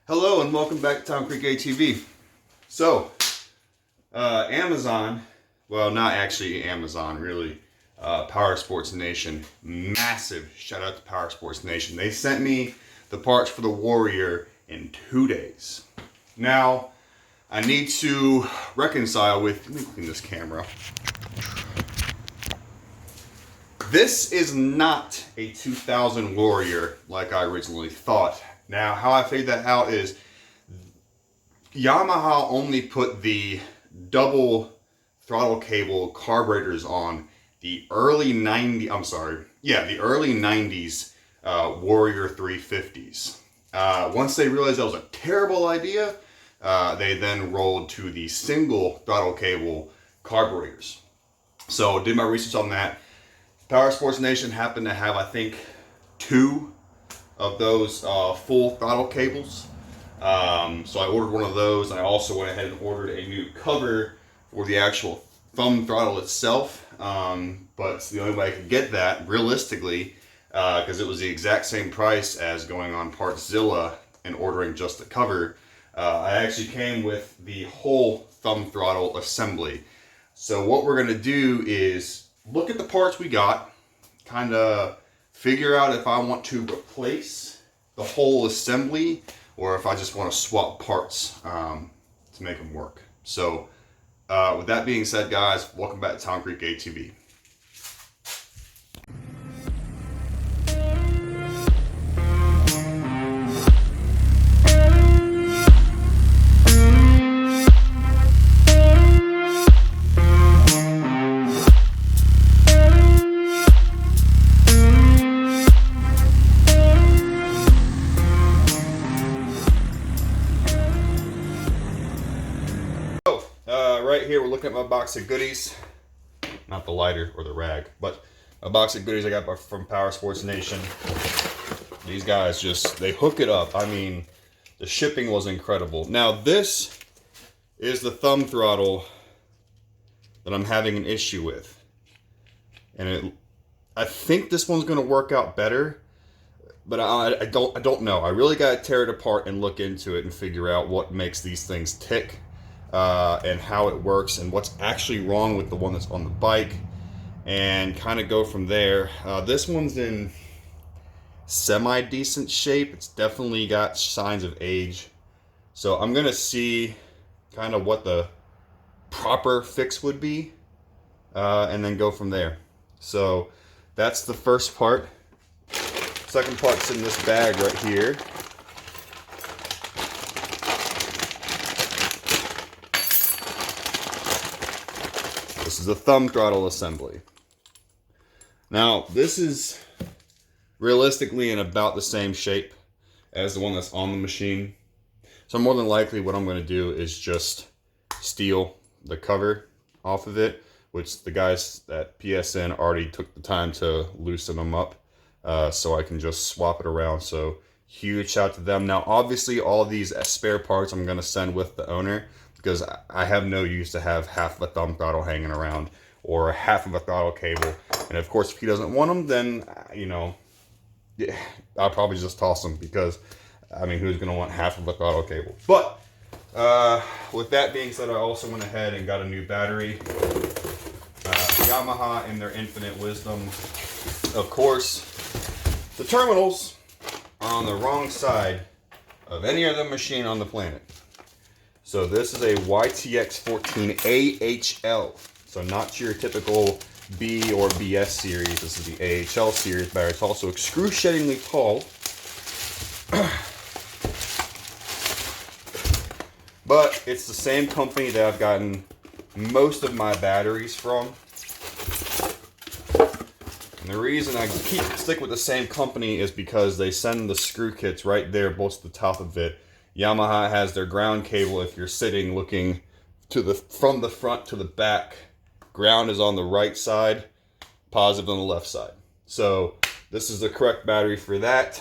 Hello and welcome back to Tom Creek ATV. So, Amazon, well, not actually Amazon, really, Power Sports Nation, massive shout out to Power Sports Nation. They sent me the parts for the Warior in 2 days. Now, I need to reconcile with, let me clean this camera. This is not a 2000 Warior like I originally thought. Now, how I figured that out is Yamaha only put the double throttle cable carburetors on the early 90s, the early 90s Warior 350s. Once they realized that was a terrible idea, they then rolled to the single throttle cable carburetors. So, did my research on that. Power Sports Nation happened to have, I think, 2 of those full throttle cables. So I ordered one of those, and I also went ahead and ordered a new cover for the actual thumb throttle itself. But the only way I could get that, realistically, because it was the exact same price as going on Partzilla and ordering just the cover, I actually came with the whole thumb throttle assembly. So what we're going to do is look at the parts we got, kind of figure out if I want to replace the whole assembly or if I just want to swap parts to make them work. So with that being said, guys, welcome back to Tom Creek ATV. Right here, we're looking at my box of goodies. Not the lighter or the rag, but a box of goodies I got from Power Sports Nation. These guys they hook it up. I mean, the shipping was incredible. Now, this is the thumb throttle that I'm having an issue with. And I think this one's going to work out better, but I don't know. I really got to tear it apart and look into it and figure out what makes these things tick. And how it works and what's actually wrong with the one that's on the bike, and kind of go from there. This one's in semi-decent shape. It's definitely got signs of age. So I'm going to see kind of what the proper fix would be, and then go from there. So that's the first part. Second part's in this bag right here. This is a thumb throttle assembly. Now, this is realistically in about the same shape as the one that's on the machine. So more than likely what I'm going to do is just steal the cover off of it, which the guys at PSN already took the time to loosen them up, so I can just swap it around. So huge shout out to them. Now, obviously, all these spare parts I'm going to send with the owner, because I have no use to have half of a thumb throttle hanging around or half of a throttle cable. And of course, if he doesn't want them, then, you know, yeah, I'll probably just toss them, because, I mean, who's going to want half of a throttle cable? But with that being said, I also went ahead and got a new battery. Yamaha, in their infinite wisdom, of course, the terminals are on the wrong side of any other machine on the planet. So this is a YTX14 AHL. So not your typical B or BS series. This is the AHL series battery. It's also excruciatingly tall. But it's the same company that I've gotten most of my batteries from. And the reason I stick with the same company is because they send the screw kits right there, both to the top of it. Yamaha has their ground cable if you're sitting looking from the front to the back. Ground is on the right side, positive on the left side. So this is the correct battery for that.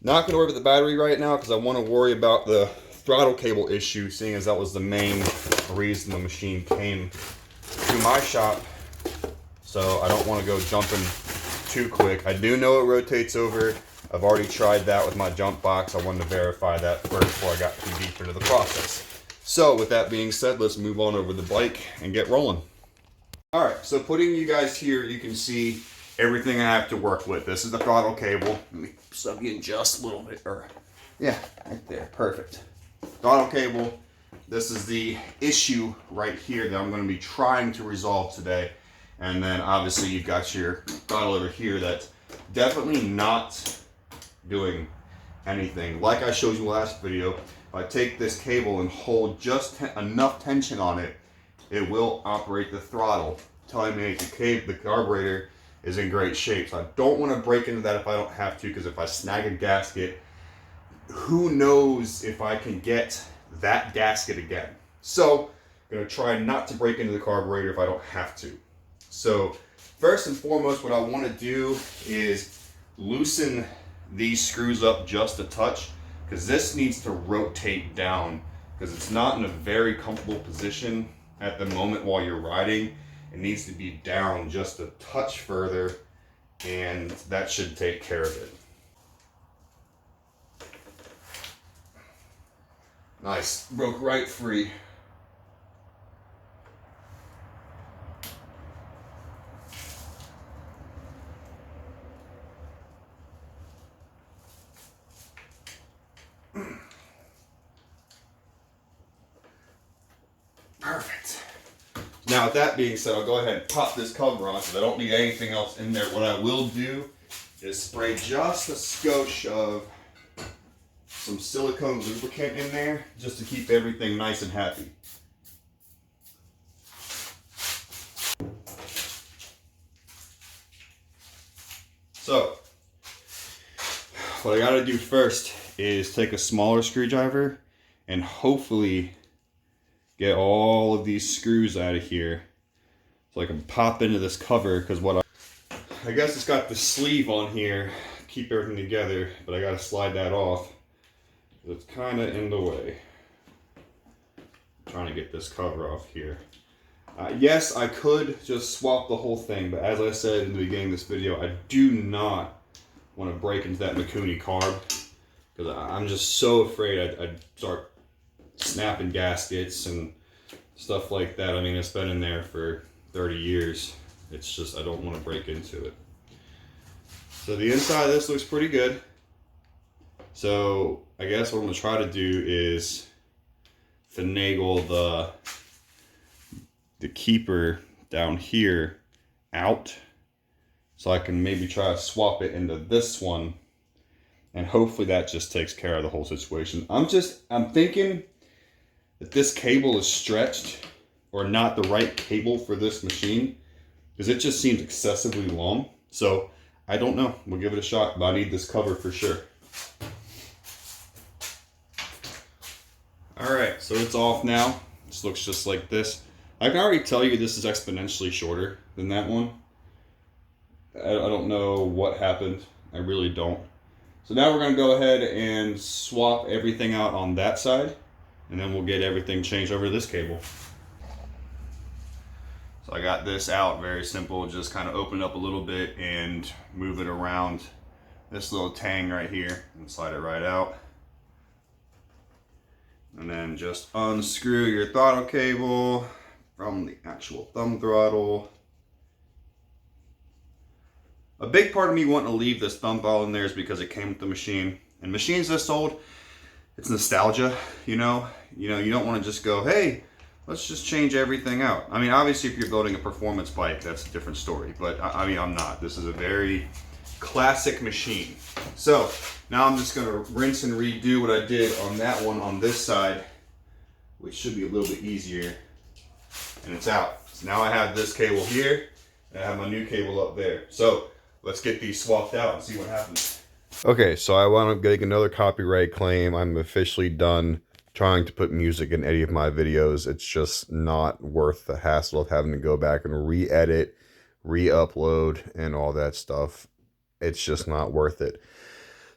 Not going to worry about the battery right now, because I want to worry about the throttle cable issue, seeing as that was the main reason the machine came to my shop. So I don't want to go jumping too quick. I do know it rotates over I've already tried that with my jump box. I wanted to verify that first before I got too deep into the process. So with that being said, let's move on over the bike and get rolling. All right, so putting you guys here, you can see everything I have to work with. This is the throttle cable. Let me sub you in just a little bit. Yeah, right there, perfect. Throttle cable. This is the issue right here that I'm going to be trying to resolve today. And then obviously you've got your throttle over here that's definitely not doing anything. Like I showed you last video, if I take this cable and hold just enough tension on it, it will operate the throttle, telling me the carburetor is in great shape. So I don't want to break into that if I don't have to, because if I snag a gasket, who knows if I can get that gasket again. So I'm going to try not to break into the carburetor if I don't have to. So first and foremost, what I want to do is loosen these screws up just a touch, because this needs to rotate down, because it's not in a very comfortable position at the moment while you're riding. It needs to be down just a touch further, and that should take care of it. Nice, broke right free. Perfect. Now with that being said, I'll go ahead and pop this cover on because I don't need anything else in there. What I will do is spray just a skosh of some silicone lubricant in there just to keep everything nice and happy. So, what I gotta do first is take a smaller screwdriver and hopefully get all of these screws out of here so I can pop into this cover, because I guess it's got the sleeve on here, keep everything together, but I gotta slide that off. It's kind of in the way. I'm trying to get this cover off here. Yes, I could just swap the whole thing, but as I said in the beginning of this video, I do not want to break into that Mikuni carb, because I'm just so afraid I'd start snapping gaskets and stuff like that. I mean, it's been in there for 30 years. It's just, I don't want to break into it. So the inside of this looks pretty good. So I guess what I'm going to try to do is finagle the keeper down here out, so I can maybe try to swap it into this one, and hopefully that just takes care of the whole situation. I'm thinking that this cable is stretched, or not the right cable for this machine, because it just seems excessively long. So I don't know, we'll give it a shot, but I need this cover for sure. Alright, so it's off now. This looks just like this. I can already tell you this is exponentially shorter than that one. I don't know what happened. I really don't. So now we're going to go ahead and swap everything out on that side, and then we'll get everything changed over to this cable. So I got this out, very simple. Just kind of open it up a little bit and move it around this little tang right here and slide it right out. And then just unscrew your throttle cable from the actual thumb throttle. A big part of me wanting to leave this thumb throttle in there is because it came with the machine. And machines this old, it's nostalgia, you know? You don't want to just go, hey, let's just change everything out. I mean, obviously if you're building a performance bike, that's a different story. But I mean, I'm not. This is a very classic machine. So now I'm just going to rinse and redo what I did on that one on this side, which should be a little bit easier. And it's out. So now I have this cable here, and I have my new cable up there. So let's get these swapped out and see what happens. Okay, so I wound up getting another copyright claim. I'm officially done trying to put music in any of my videos. It's just not worth the hassle of having to go back and re-edit, re-upload, and all that stuff. It's just not worth it.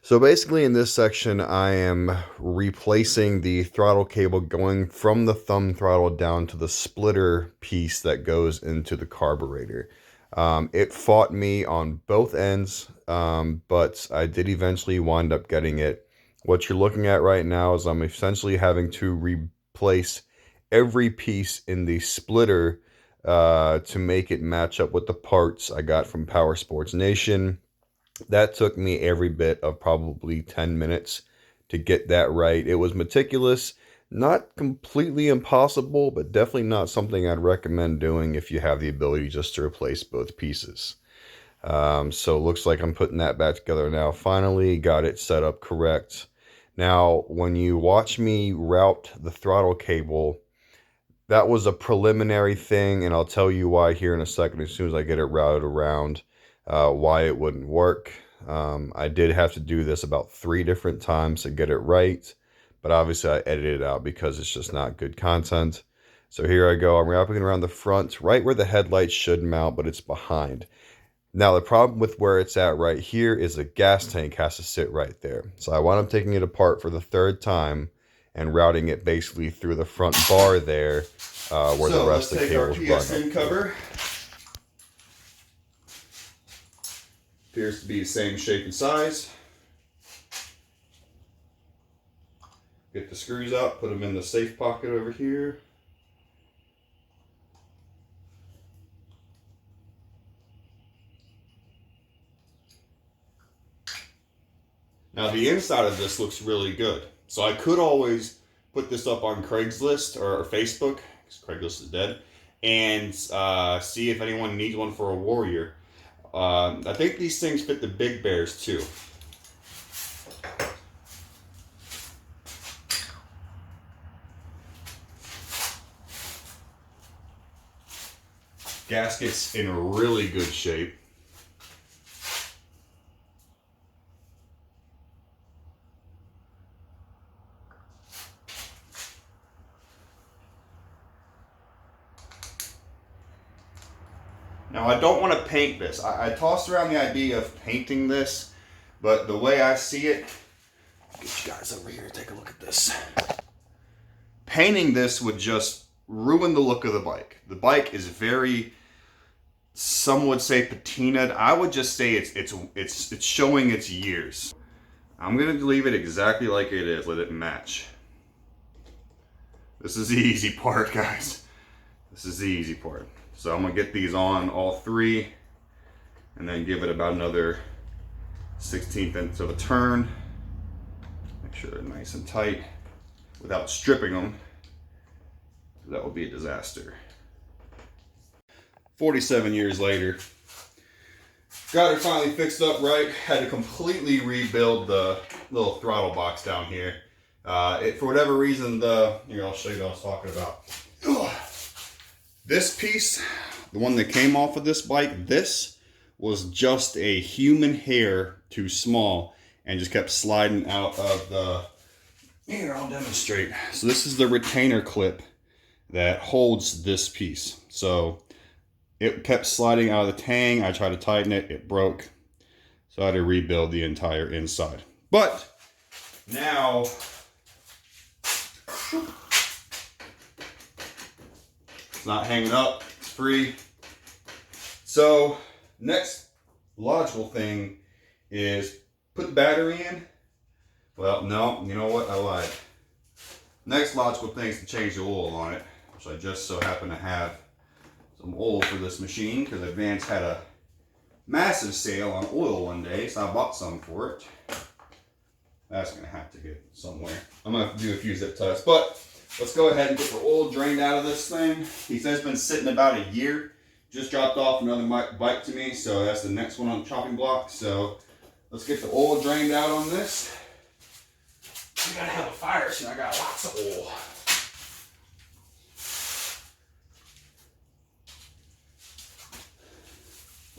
So basically in this section, I am replacing the throttle cable going from the thumb throttle down to the splitter piece that goes into the carburetor. It fought me on both ends, but I did eventually wind up getting it. What you're looking at right now is I'm essentially having to replace every piece in the splitter to make it match up with the parts I got from Power Sports Nation. That took me every bit of probably 10 minutes to get that right. It was meticulous, not completely impossible, but definitely not something I'd recommend doing if you have the ability just to replace both pieces. So it looks like I'm putting that back together now. Finally got it set up correct. Now, when you watch me route the throttle cable, that was a preliminary thing, and I'll tell you why here in a second as soon as I get it routed around, why it wouldn't work. I did have to do this about 3 different times to get it right, but obviously I edited it out because it's just not good content. So here I go. I'm wrapping it around the front, right where the headlights should mount, but it's behind. Now, the problem with where it's at right here is the gas tank has to sit right there. So I wound up taking it apart for the 3rd time and routing it basically through the front bar there where the rest of the cables run. Let's take our PSN cover. Appears to be the same shape and size. Get the screws out, put them in the safe pocket over here. Now the inside of this looks really good. So I could always put this up on Craigslist or Facebook, because Craigslist is dead, and see if anyone needs one for a Warior. I think these things fit the big bears too. Gasket's in really good shape. Now I don't want to paint this. I tossed around the idea of painting this, but the way I see it, get you guys over here to take a look at this. Painting this would just ruin the look of the bike. The bike is very, some would say patinaed. I would just say it's showing its years. I'm gonna leave it exactly like it is. Let it match. This is the easy part, guys. This is the easy part. So I'm gonna get these on all 3 and then give it about another 1/16 inch of a turn. Make sure they're nice and tight without stripping them. That would be a disaster. 47 years later, got it finally fixed up right. Had to completely rebuild the little throttle box down here. For whatever reason, here, I'll show you what I was talking about. This piece, the one that came off of this bike, this was just a human hair too small and just kept sliding out of the, here, I'll demonstrate. So this is the retainer clip that holds this piece. So it kept sliding out of the tang. I tried to tighten it, it broke. So I had to rebuild the entire inside. But now, it's not hanging up, it's free. So next logical thing is put the battery in. Well, no, you know what, I lied. Next logical thing is to change the oil on it, which I just so happen to have some oil for this machine because Advance had a massive sale on oil one day, so I bought some for it. That's gonna have to get somewhere. I'm gonna have to do a few zip ties, but let's go ahead and get the oil drained out of this thing. He says it's been sitting about a year. Just dropped off another bike to me, so that's the next one on the chopping block. So let's get the oil drained out on this. We gotta have a fire soon. I got lots of oil.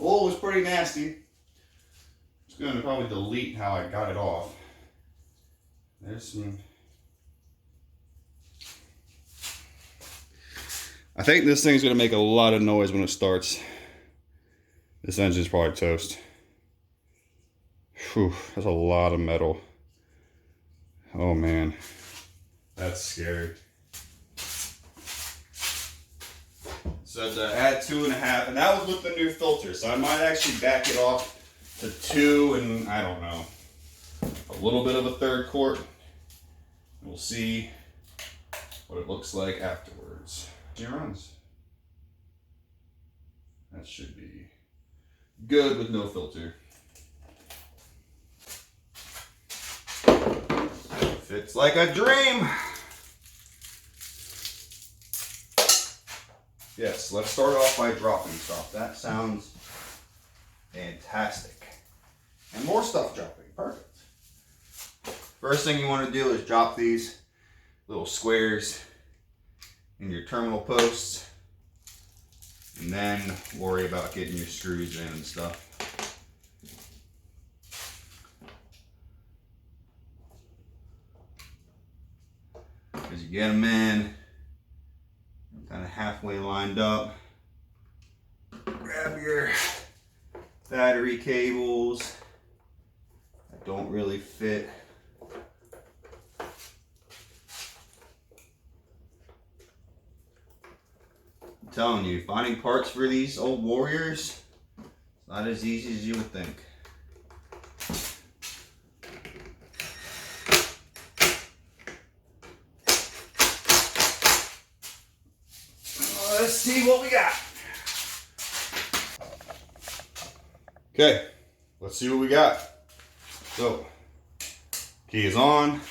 Oil was pretty nasty. Just gonna probably delete how I got it off. There's some. I think this thing's gonna make a lot of noise when it starts. This engine's probably toast. Whew, that's a lot of metal. Oh man, that's scary. So to add 2.5, and that was with the new filter. So I might actually back it off to 2 and I don't know, a little bit of a 1/3 quart. We'll see what it looks like afterwards. She runs. That should be good with no filter. Fits like a dream. Yes, let's start off by dropping stuff. That sounds fantastic. And more stuff dropping, perfect. First thing you want to do is drop these little squares in your terminal posts, and then worry about getting your screws in and stuff. As you get them in, kind of halfway lined up, grab your battery cables that don't really fit. I'm telling you, finding parts for these old Wariors, it's not as easy as you would think. Let's see what we got. Okay, let's see what we got. So, key is on,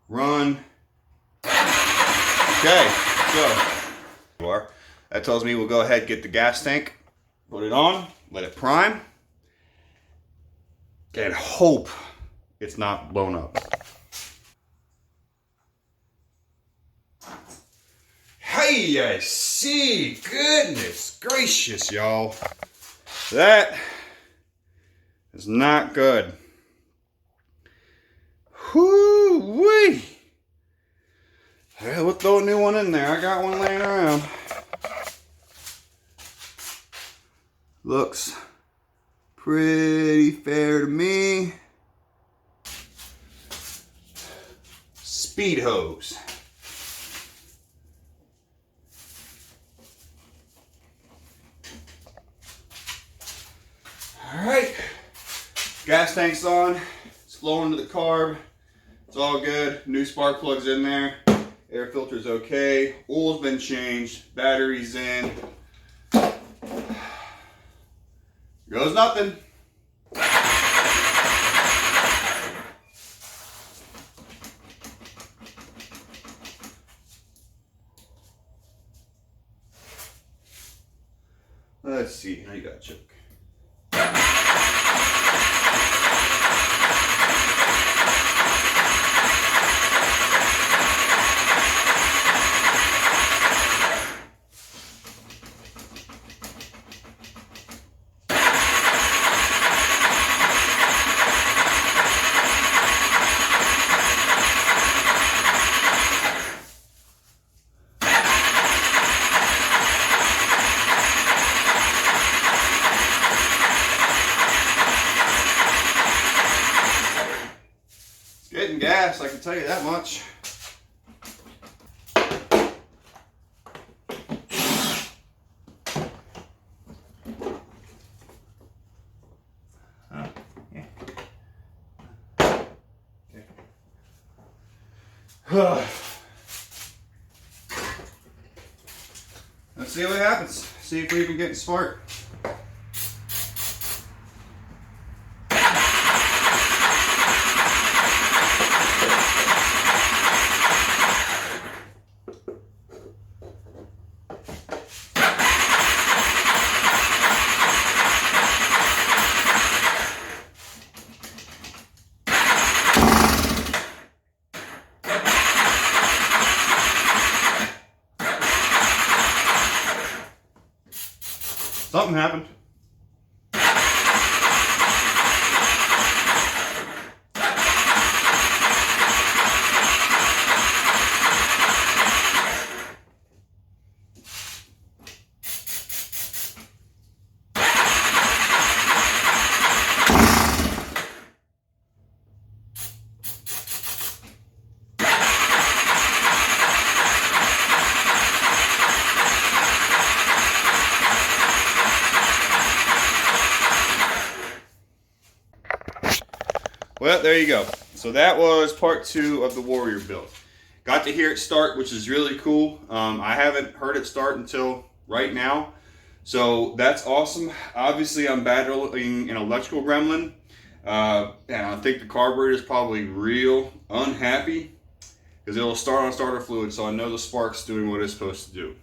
run. Okay, so that tells me we'll go ahead and get the gas tank, put it on, let it prime, and hope it's not blown up. Hey, I see. Goodness gracious, y'all. That is not good. Whoo-wee. We'll throw a new one in there. I got one laying around. Looks pretty fair to me. Speed hose. Alright, gas tank's on, it's flowing to the carb, it's all good, new spark plug's in there, air filter's okay, oil's been changed, battery's in, goes nothing. Let's see, now you got choke. Getting gas, I can tell you that much. Let's see what happens. See if we can get smart. Something happened. But there you go. So that was part 2 of the Warior build. Got to hear it start, which is really cool. I haven't heard it start until right now. So that's awesome. Obviously, I'm battling an electrical gremlin. And I think the carburetor is probably real unhappy because it'll start on starter fluid. So I know the spark's doing what it's supposed to do.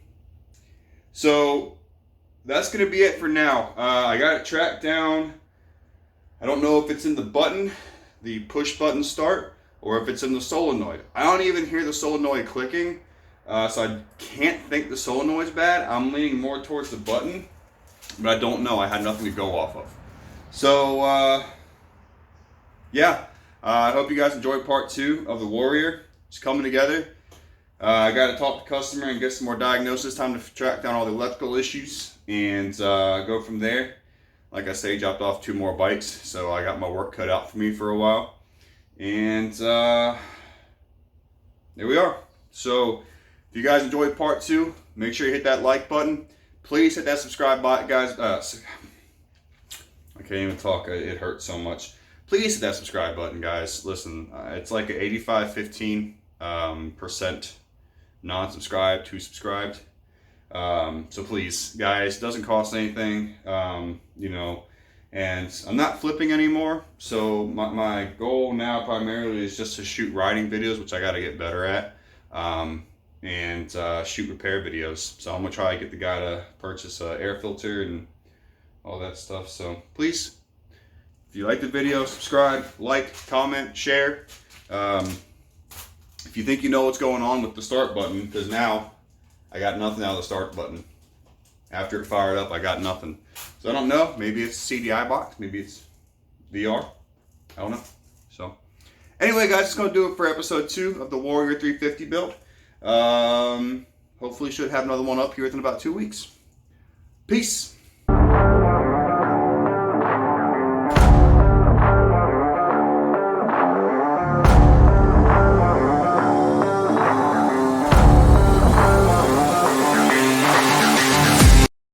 So that's going to be it for now. I got it tracked down. I don't know if it's in the button, the push button start, or if it's in the solenoid. I don't even hear the solenoid clicking, so I can't think the solenoid's bad. I'm leaning more towards the button, but I don't know. I had nothing to go off of. So, yeah. I hope you guys enjoyed part 2 of the Warior. It's coming together. I got to talk to the customer and get some more diagnosis. Time to track down all the electrical issues and go from there. Like I say, dropped off 2 more bikes, so I got my work cut out for me for a while. And there we are. So if you guys enjoyed part 2, make sure you hit that like button. Please hit that subscribe button, guys. I can't even talk. It hurts so much. Please hit that subscribe button, guys. Listen, it's like an 85-15% non-subscribed to subscribed. So please, guys, it doesn't cost anything, you know, and I'm not flipping anymore. So my goal now primarily is just to shoot riding videos, which I got to get better at, and shoot repair videos. So I'm going to try to get the guy to purchase an air filter and all that stuff. So please, if you like the video, subscribe, like, comment, share. If you think you know what's going on with the start button, because now I got nothing out of the start button. After it fired up, I got nothing. So I don't know. Maybe it's CDI box. Maybe it's VR. I don't know. So anyway, guys, that's going to do it for episode 2 of the Warior 350 build. Hopefully should have another one up here within about 2 weeks. Peace.